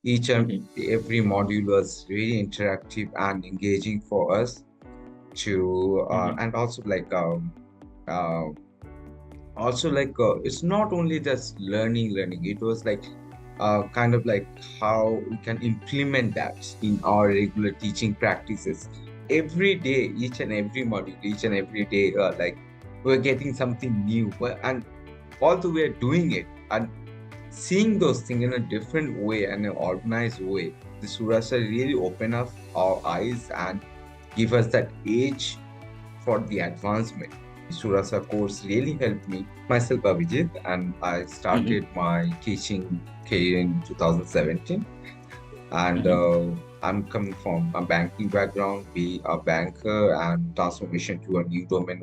Each and Mm-hmm. every module was very interactive and engaging for us to, Mm-hmm. and uh, also it's not only just learning. It was like kind of like how we can implement that in our regular teaching practices every day, each and every module, each and every day, like we're getting something new. And although we're doing it and seeing those things in a different way and an organized way, the Surasa really open up our eyes and give us that edge for the advancement. The Surasa course really helped me. Myself, Abhijit, and I Mm-hmm. started my teaching career in 2017. And Mm-hmm. I'm coming from a banking background, be a banker, and transformation to a new domain.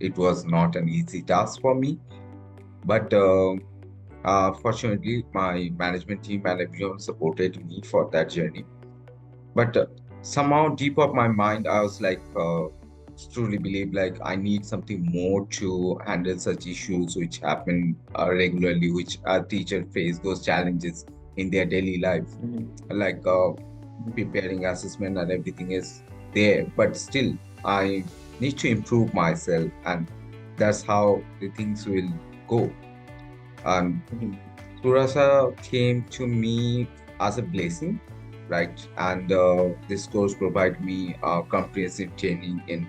It was not an easy task for me, but fortunately, my management team and everyone supported me for that journey. But somehow, deep of my mind, I was like, truly believe like I need something more to handle such issues which happen regularly, which our teacher face those challenges in their daily life, like preparing assessment and everything is there, but still I need to improve myself, and that's how the things will go. And Mm-hmm. Surasa came to me as a blessing, right? And this course provide me comprehensive training in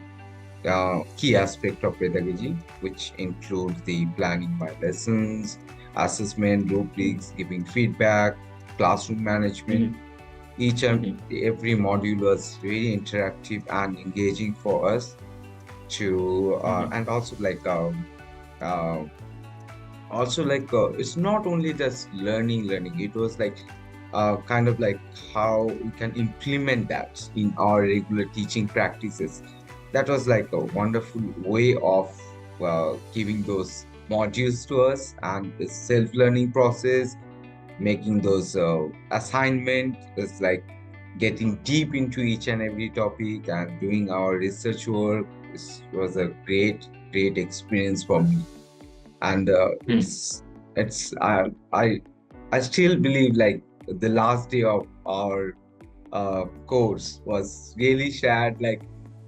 key aspect of pedagogy, which includes the planning my lessons, assessment, rubrics, giving feedback, classroom management. Mm-hmm. Each and Mm-hmm. every module was very interactive and engaging for us to, Mm-hmm. and uh, also it's not only just learning. It was like kind of like how we can implement that in our regular teaching practices. That was like a wonderful way of giving those modules to us, and the self-learning process, making those assignment is like getting deep into each and every topic and doing our research work. This was a great experience for me. And it's I still believe like the last day of our course was really sad, like,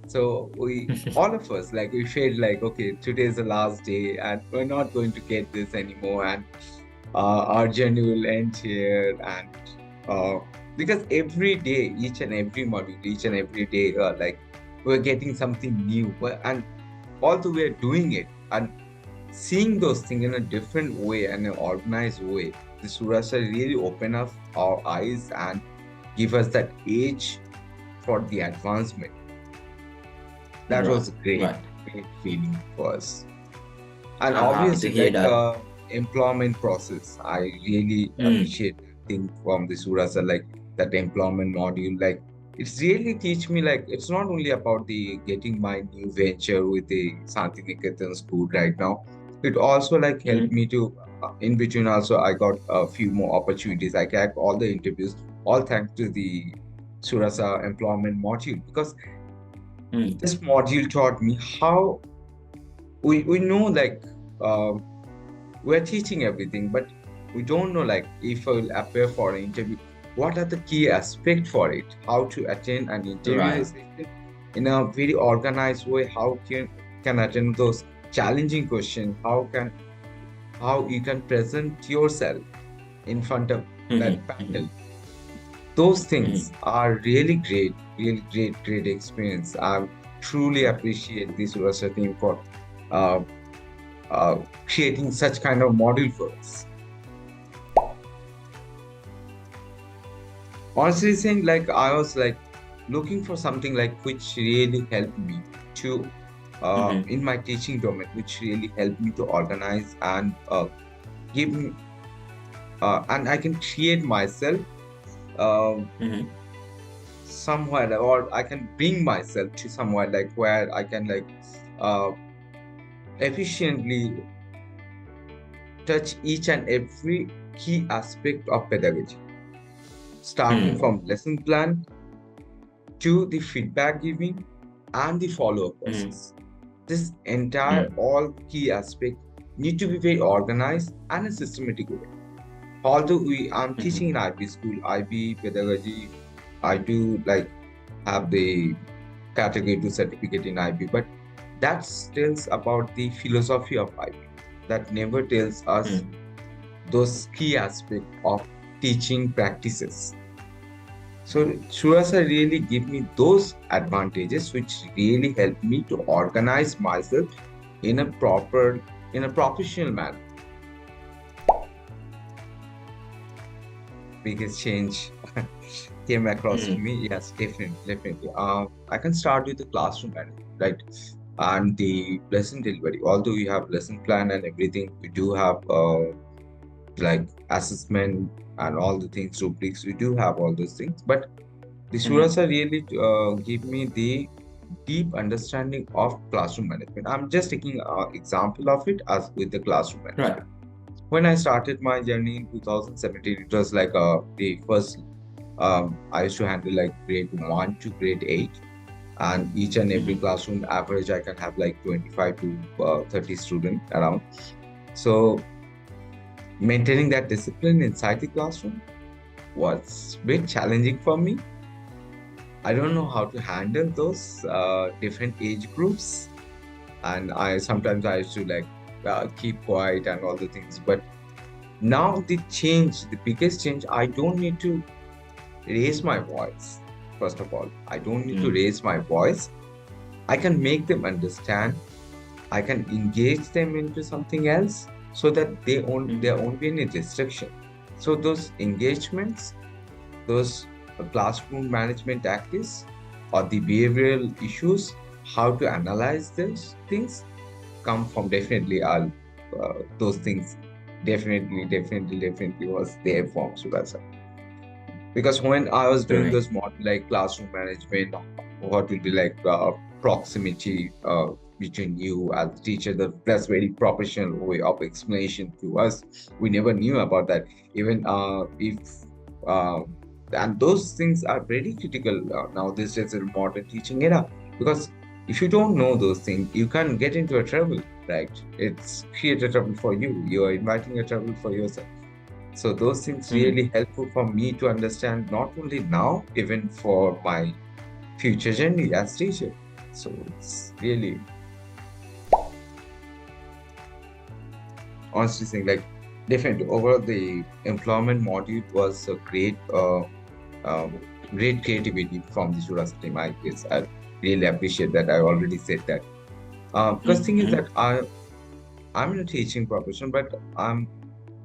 so we all of us, like, we felt like, okay, today's the last day and we're not going to get this anymore, and our journey will end here. And uh, because every day, each and every module, each and every day, like we're getting something new. And although we're doing it and seeing those things in a different way and an organized way, the Surasa really open up our eyes and give us that edge for the advancement. That Right. was a Right. great feeling for us. And I'm happy to obviously, hear like that. employment process, I really Mm. appreciate that thing from the Surasa, like that employment module. Like it's really teach me like it's not only about the getting my new venture with the Santiniketan school right now. It also like helped Mm-hmm. me to in between also I got a few more opportunities. I cracked all the interviews, all thanks to the Surasa employment module, because Mm. this module taught me how we know like um we're teaching everything, but we don't know like if I will appear for an interview, what are the key aspects for it, how to attend an interview Right. session in a very organized way, how can attend those challenging questions, how you can present yourself in front of that Mm-hmm. panel. Mm-hmm. Those things Mm-hmm. are really great experience. I truly Right. appreciate this Urasa team for uh, uh, creating such kind of module for us. Honestly saying, like I was like looking for something like which really helped me to Mm-hmm. in my teaching domain, which really helped me to organize and give me and I can create myself um, Mm-hmm. somewhere or I can bring myself to somewhere like where I can like uh, efficiently touch each and every key aspect of pedagogy, starting Mm-hmm. from lesson plan to the feedback giving and the follow-up Mm-hmm. process. This entire Mm-hmm. all key aspect need to be very organized and a systematic way. although I'm Mm-hmm. teaching in IB school, IB pedagogy, I do like have the category 2 certificate in IB, but that tells about the philosophy of IB. That never tells us Mm-hmm. those key aspects of teaching practices. So Suraasa really give me those advantages which really help me to organize myself in a in a professional manner. Biggest change came across to me. Yes, definitely, definitely. I can start with the classroom management, right? And the lesson delivery. Although we have lesson plan and everything, we do have like assessment and all the things, rubrics. We do have all those things, but the Mm-hmm. Surasa really give me the deep understanding of classroom management. I'm just taking an example of it as with the classroom Right. management. When I started my journey in 2017, it was like the first I used to handle like grade 1 to grade 8, and each and every Mm-hmm. classroom average I can have like 25 to 30 students around. So maintaining that discipline inside the classroom was a bit challenging for me. I don't know how to handle those different age groups, and I sometimes I used to like keep quiet and all the things. But now the change, the biggest change, I don't need to raise my voice. First of all, I don't need to Mm-hmm. raise my voice. I can make them understand. I can engage them into something else so that there Mm-hmm. won't be any restriction. So those engagements, those classroom management tactics, or the behavioral issues, how to analyze those things, come from definitely all those things. Definitely was there from Sudasa. Because when I was doing Correct. those model like classroom management, what will be like proximity between you as a teacher, that's very professional way of explanation to us. We never knew about that. Even if uh, and those things are very critical now this is a modern teaching era, because if you don't know those things, you can get into a trouble, right? It's create a trouble for you. You are inviting a trouble for yourself. So those things Mm-hmm. really helpful for me to understand not only now, even for my future journey as teacher. So it's really honestly saying like definitely overall the employment module was a um, great creativity from the Suraasa team. I guess I really appreciate that. I already said that. Because thing is Mm-hmm. that I'm in a teaching profession, but I'm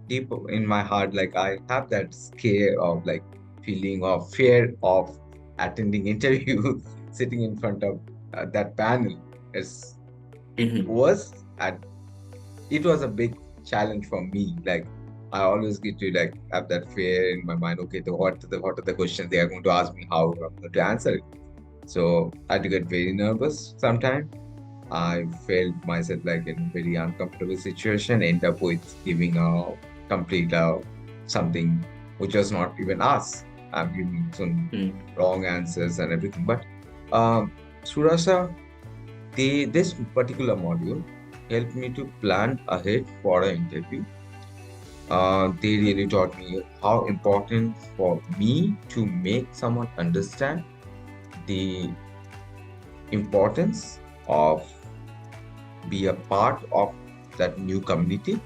deep in my heart, like I have that scare of like feeling of fear of attending interview, sitting in front of that panel. It's Mm-hmm. was and it was a big challenge for me. Like I always get to like have that fear in my mind. Okay, what are the questions they are going to ask me? How I'm going to answer it? So I had to get very nervous sometimes. I felt myself like in a very uncomfortable situation, end up with giving a complete something which was not even us. I'm giving some Mm-hmm. wrong answers and everything. But Surasa, this particular module helped me to plan ahead for an interview. They really taught me how important for me to make someone understand the importance of be a part of that new community,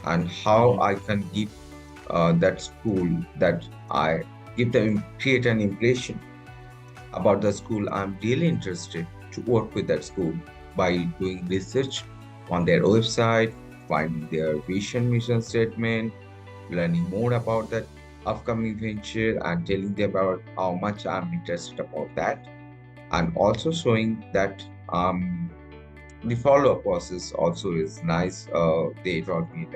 and how Mm-hmm. I can give that school that I give them create an impression about the school. I'm really interested to work with that school by doing research on their website, finding their vision, mission statement, learning more about that upcoming venture, and telling them about how much I'm interested about that, and also showing that the follow-up process also is nice. They taught me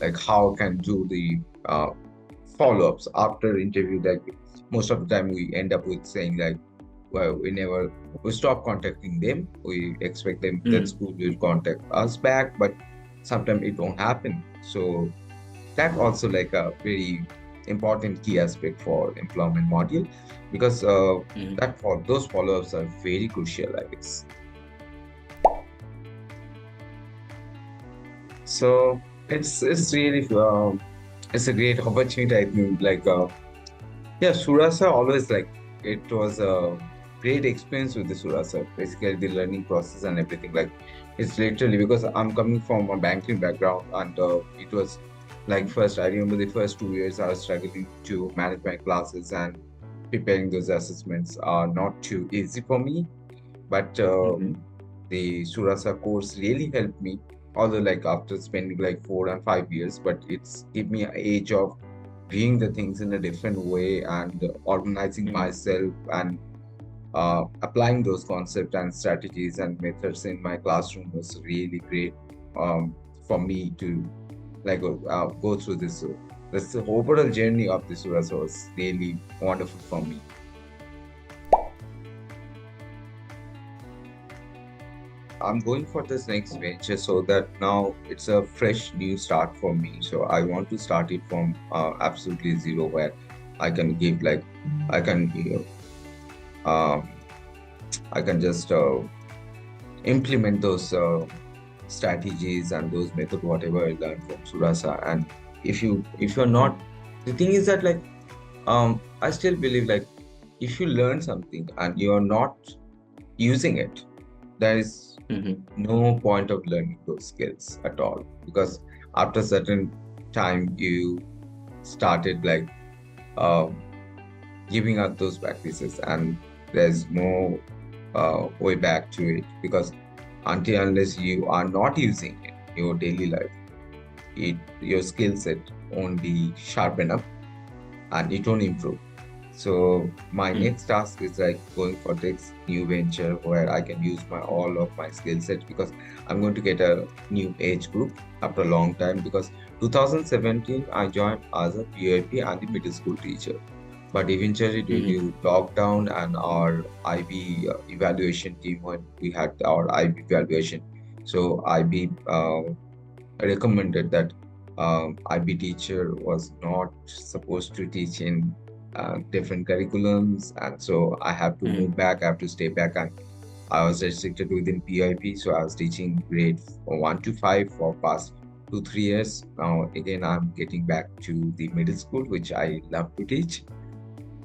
like how can do the follow-ups after interview. Like most of the time, we end up with saying like, well, we stop contacting them. We expect them that Mm-hmm. school will contact us back, but sometimes it won't happen. So that also like a very important key aspect for employment module, because Mm-hmm. that for those follow-ups are very crucial, I guess. So it's really it's a great opportunity. I think yeah, Suraasa always like it was a great experience with the Suraasa. Basically, the learning process and everything. Like it's literally because I'm coming from a banking background, and it was like first. I remember the first 2 years I was struggling to manage my classes and preparing those assessments are not too easy for me. But Mm-hmm. the Suraasa course really helped me. Although like after spending like 4 and 5 years, but it's give me an age of viewing the things in a different way and organizing Mm-hmm. myself and applying those concepts and strategies and methods in my classroom was really great for me to go through this. So that's the overall journey of the Surasa was really wonderful for me. I'm going for this next venture so that now it's a fresh new start for me. So I want to start it from absolutely zero where I can give like I can um, I can just implement those strategies and those method whatever I learned from Surasa. And if you're not, the thing is that I still believe like if you learn something and you're not using it, there is Mm-hmm. no point of learning those skills at all because after certain time you started um, giving up those practices and there's no way back to it because until unless you are not using it in your daily life, your skill set won't be sharpen up and it won't improve. So my next task is like going for this new venture where I can use my all of my skill sets because I'm going to get a new age group after a long time because 2017 I joined as a PIP and the middle school teacher. But eventually due Mm-hmm. to lockdown and our IB evaluation team when we had our IB evaluation, so IB recommended that IB teacher was not supposed to teach in different curriculums, and so I have to move Mm-hmm. back. I have to stay back, and I was restricted within PIP, so I was teaching grade 1 to 5 for past 2 3 years. Now again, I'm getting back to the middle school, which I love to teach,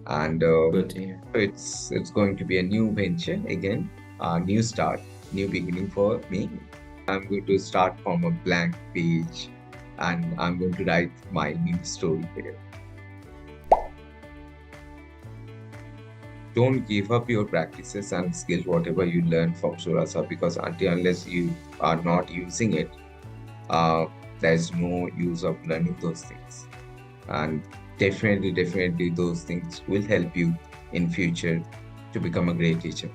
and Good to hear. it's going to be a new venture again, a new start, new beginning for me. I'm going to start from a blank page and I'm going to write my new story here. Don't give up your practices and skills, whatever you learn from Surasa, because until unless you are not using it, uh, there's no use of learning those things. And definitely, definitely, those things will help you in future to become a great teacher.